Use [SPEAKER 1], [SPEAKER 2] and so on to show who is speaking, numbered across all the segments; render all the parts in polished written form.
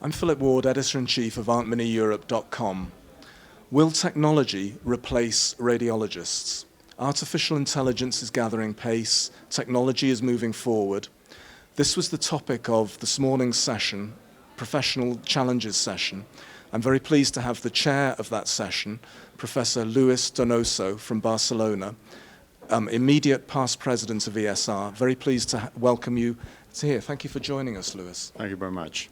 [SPEAKER 1] I'm Philip Ward, Editor-in-Chief of ArtMiniEurope.com. Will technology replace radiologists? Artificial intelligence is gathering pace, technology is moving forward. This was the topic of this morning's session, Professional Challenges session. I'm very pleased to have the chair of that session, Professor Lluís Donoso from Barcelona, immediate past president of ECR. Very pleased to welcome you here. Thank you for joining us, Lluís.
[SPEAKER 2] Thank you very much.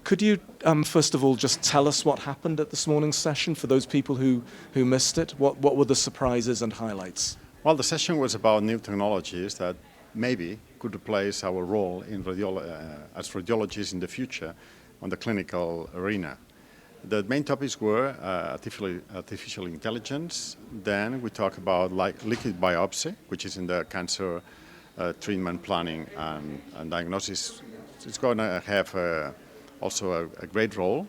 [SPEAKER 1] Could you, first of all, just tell us what happened at this morning's session for those people who missed it? What were the surprises and highlights?
[SPEAKER 2] Well, the session was about new technologies that maybe could replace our role in as radiologists in the future on the clinical arena. The main topics were artificial intelligence. Then we talk about liquid biopsy, which is in the cancer treatment planning and diagnosis. It's going to have also a great role.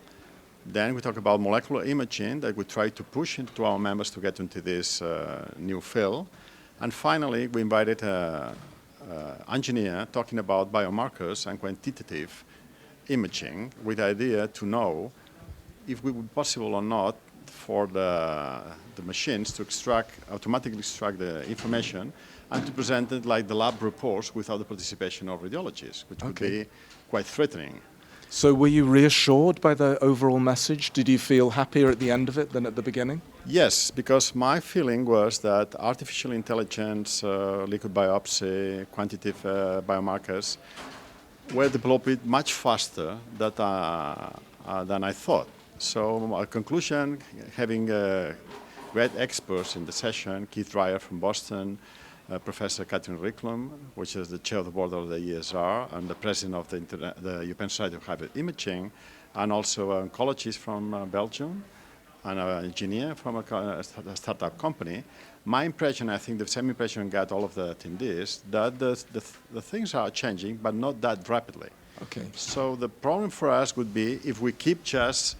[SPEAKER 2] Then we talk about molecular imaging that we try to push into our members to get into this new field. And finally, we invited an engineer talking about biomarkers and quantitative imaging with the idea to know if it would be possible or not for the machines to automatically extract the information and to present it like the lab reports without the participation of radiologists, which would be quite threatening.
[SPEAKER 1] So were you reassured by the overall message? Did you feel happier at the end of it than at the beginning?
[SPEAKER 2] Yes, because my feeling was that artificial intelligence, liquid biopsy, quantitative biomarkers were developed much faster than I thought. So my conclusion, having great experts in the session, Keith Dreyer from Boston, Professor Catherine Ricklum, which is the chair of the board of the ESR and the president of the European Society of Radiology, and also an oncologist from Belgium and an engineer from a startup company. My impression, I think the same impression got all of the attendees, that the things are changing, but not that rapidly.
[SPEAKER 1] Okay.
[SPEAKER 2] So the problem for us would be if we keep just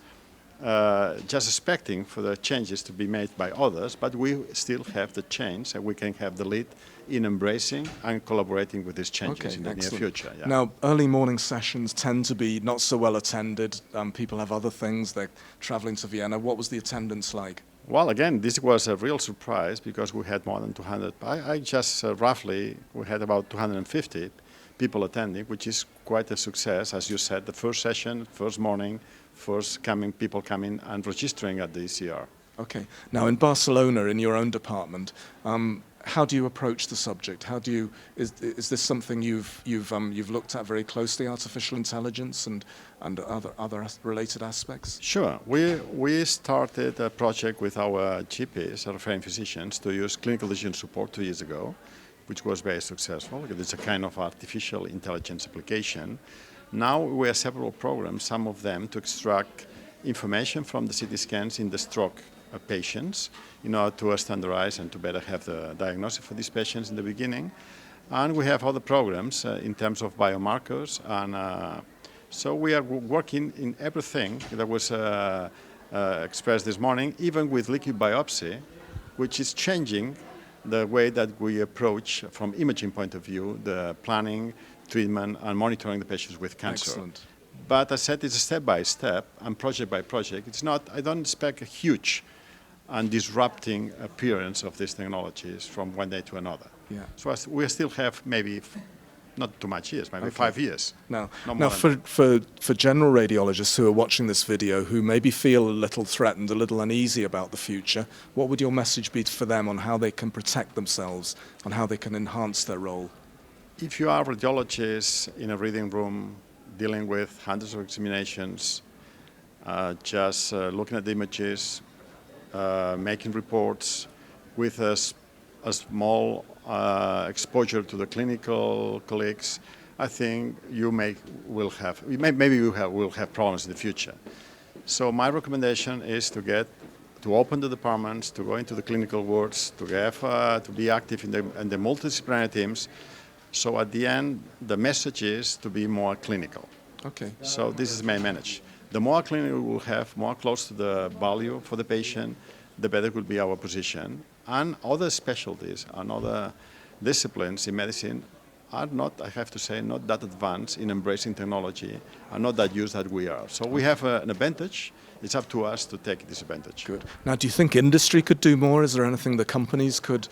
[SPEAKER 2] expecting for the changes to be made by others, but we still have the chance and we can have the lead in embracing and collaborating with these changes in the near future. Yeah.
[SPEAKER 1] Now, early morning sessions tend to be not so well attended. People have other things. They're traveling to Vienna. What was the attendance like?
[SPEAKER 2] Well, again, this was a real surprise because we had more than 200. I just roughly, we had about 250 people attending, which is quite a success. As you said, the first session, first morning, people coming and registering at the ECR.
[SPEAKER 1] Okay. Now, in Barcelona, in your own department, how do you approach the subject? How do you is this something you've looked at very closely, artificial intelligence and other related aspects?
[SPEAKER 2] Sure. We started a project with our GPs, our referring physicians, to use clinical decision support 2 years ago, which was very successful. It's a kind of artificial intelligence application. Now we have several programs, some of them to extract information from the CT scans in the stroke patients in order to standardize and to better have the diagnosis for these patients in the beginning. And we have other programs in terms of biomarkers. And so we are working in everything that was expressed this morning, even with liquid biopsy, which is changing the way that we approach, from imaging point of view, the planning, treatment, and monitoring the patients with cancer.
[SPEAKER 1] Excellent.
[SPEAKER 2] But as I said, it's a step by step and project by project. It's not, I don't expect a huge and disrupting appearance of these technologies from one day to another.
[SPEAKER 1] Yeah.
[SPEAKER 2] So we still have maybe not too much years, maybe 5 years.
[SPEAKER 1] Now for general radiologists who are watching this video who maybe feel a little threatened, a little uneasy about the future, what would your message be for them on how they can protect themselves, on how they can enhance their role?
[SPEAKER 2] If you are a radiologist in a reading room dealing with hundreds of examinations, just looking at the images, making reports with a small exposure to the clinical colleagues, I think will have problems in the future. So my recommendation is to open the departments, to go into the clinical wards, to be active in the multidisciplinary teams. So at the end, the message is to be more clinical.
[SPEAKER 1] Okay.
[SPEAKER 2] So this is my message. The more clinical we will have, more close to the value for the patient, the better will be our position. And other specialties and other disciplines in medicine are not, I have to say, not that advanced in embracing technology, are not that used that we are. So we have an advantage. It's up to us to take this advantage.
[SPEAKER 1] Good. Now, do you think industry could do more? Is there anything the companies could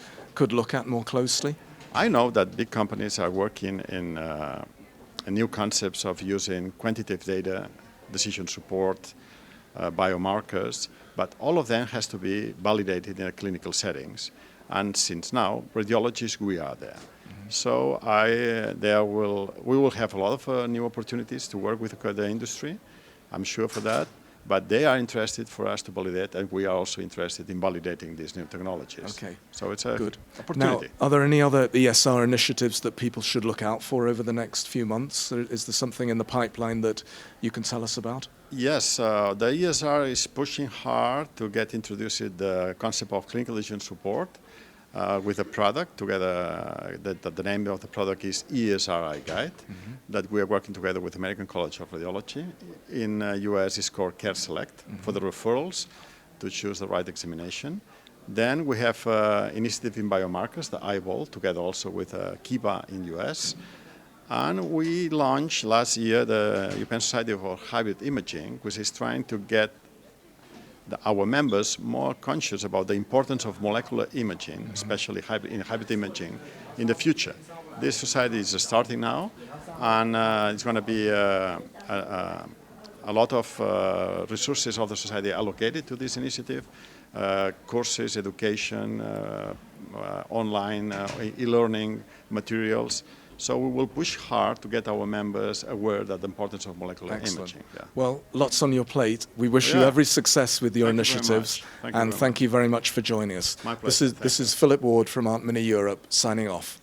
[SPEAKER 1] look at more closely?
[SPEAKER 2] I know that big companies are working in new concepts of using quantitative data, decision support, biomarkers, but all of them has to be validated in a clinical settings. And since now, radiologists, we are there. So we will have a lot of new opportunities to work with the industry. I'm sure for that. But they are interested for us to validate, and we are also interested in validating these new technologies.
[SPEAKER 1] Okay.
[SPEAKER 2] So it's a
[SPEAKER 1] good
[SPEAKER 2] opportunity.
[SPEAKER 1] Now, are there any other ESR initiatives that people should look out for over the next few months? Is there something in the pipeline that you can tell us about?
[SPEAKER 2] Yes, the ESR is pushing hard to get introduced the concept of clinical decision support with a product together. The name of the product is ESRI Guide, that we are working together with American College of Radiology. In US, it's called Care Select for the referrals to choose the right examination. Then we have initiative in biomarkers, the eyeball, together also with Kiva in US. And we launched last year the European Society of Hybrid Imaging, which is trying to get our members more conscious about the importance of molecular imaging, especially in hybrid imaging, in the future. This society is starting now, and it's going to be a lot of resources of the society allocated to this initiative, courses, education, online e-learning materials. So we will push hard to get our members aware of the importance of molecular imaging. Yeah.
[SPEAKER 1] Well, lots on your plate. We wish you every success with your initiatives,
[SPEAKER 2] and
[SPEAKER 1] thank you very much for joining us.
[SPEAKER 2] My pleasure.
[SPEAKER 1] This is Philip Ward from Aunt Mini Europe signing off.